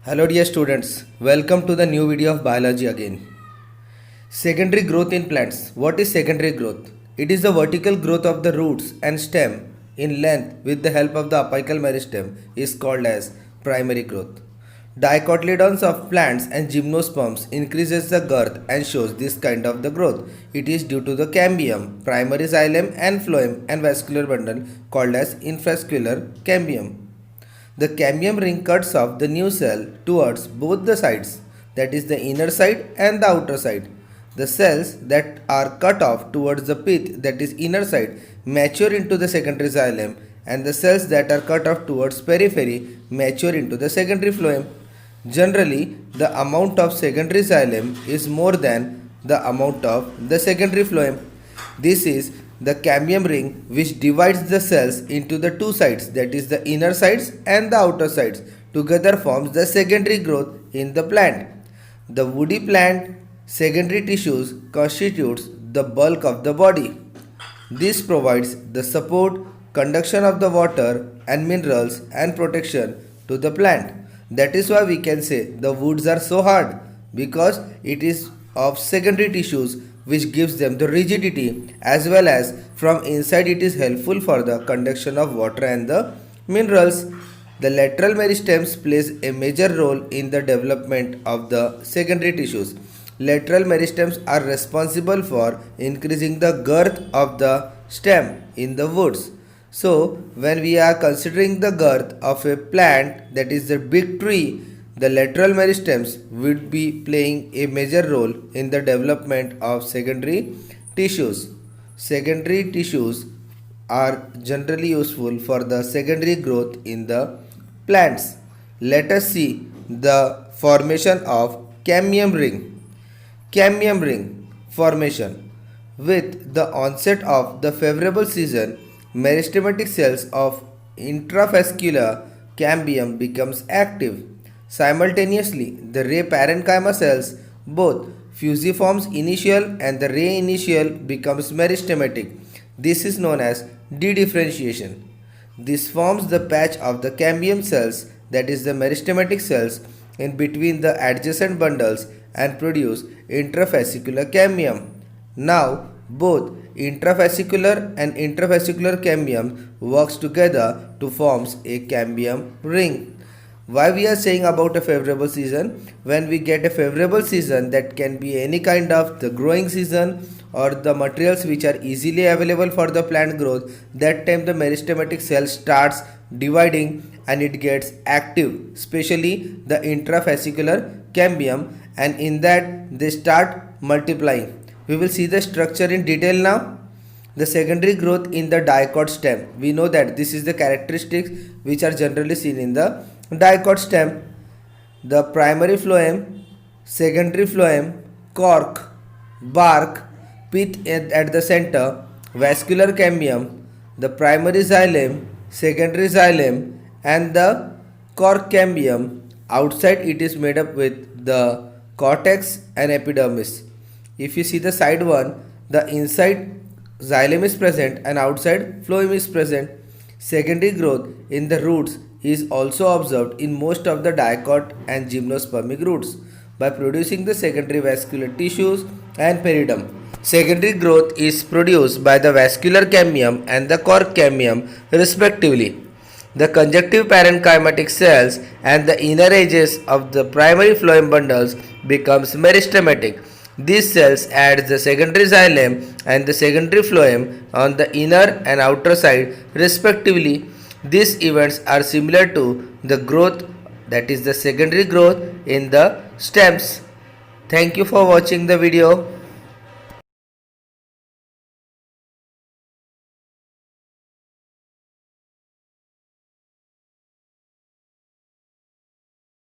Hello dear students, welcome to the new video of biology again. Secondary growth in plants. What is secondary growth? It is the vertical growth of the roots and stem in length with the help of the apical meristem is called as primary growth. Dicotyledons of plants and gymnosperms increases the girth and shows this kind of the growth. It is due to the cambium, primary xylem and phloem and vascular bundle called as infrascalar cambium. The cambium ring cuts off the new cell towards both the sides, that is the inner side and the outer side. The cells that are cut off towards the pith, that is inner side, mature into the secondary xylem, and the cells that are cut off towards periphery mature into the secondary phloem. Generally, the amount of secondary xylem is more than the amount of the secondary phloem. This is the cambium ring which divides the cells into the two sides, that is the inner sides and the outer sides. Together forms the secondary growth in the plant. The woody plant secondary tissues constitutes the bulk of the body. This provides the support, conduction of the water and minerals and protection to the plant. That is why we can say the woods are so hard, because it is of secondary tissues which gives them the rigidity, as well as from inside it is helpful for the conduction of water and the minerals. The lateral meristems plays a major role in the development of the secondary tissues. Lateral meristems are responsible for increasing the girth of the stem in the woods. So, when we are considering the girth of a plant, that is the big tree, the lateral meristems would be playing a major role in the development of secondary tissues. Secondary tissues are generally useful for the secondary growth in the plants. Let us see the formation of cambium ring. Cambium ring formation. With the onset of the favorable season, meristematic cells of intravascular cambium becomes active. Simultaneously, the ray parenchyma cells, both fusiforms initial and the ray initial, becomes meristematic. This is known as dedifferentiation. This forms the patch of the cambium cells, that is the meristematic cells, in between the adjacent bundles and produce intravascular cambium. Now, both intravascular and intravascular cambium works together to forms a cambium ring. Why we are saying about a favorable season? When we get a favorable season, that can be any kind of the growing season or the materials which are easily available for the plant growth, that time the meristematic cell starts dividing and it gets active, especially the intravascular cambium, and in that they start multiplying. We will see the structure in detail now. The secondary growth in the dicot stem. We know that this is the characteristics which are generally seen in the dicot stem. The primary phloem, secondary phloem, cork, bark, pith at the center, vascular cambium, the primary xylem, secondary xylem, and the cork cambium. Outside it is made up with the cortex and epidermis. If you see the side one, the inside xylem is present and outside phloem is present. Secondary growth in the roots is also observed in most of the dicot and gymnospermic roots by producing the secondary vascular tissues and peridome. Secondary growth is produced by the vascular cambium and the cork cambium respectively. The conjunctive parenchymatic cells and the inner edges of the primary phloem bundles becomes meristematic. These cells add the secondary xylem and the secondary phloem on the inner and outer side respectively. These events are similar to the growth, that is the secondary growth in the stems. Thank you for watching the video.